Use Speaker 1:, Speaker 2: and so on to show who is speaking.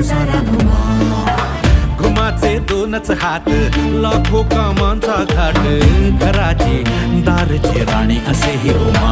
Speaker 1: सारा घुमाचे दोनच हात लाखो कामांचा घाट घराची दारची राणी असे ही उमा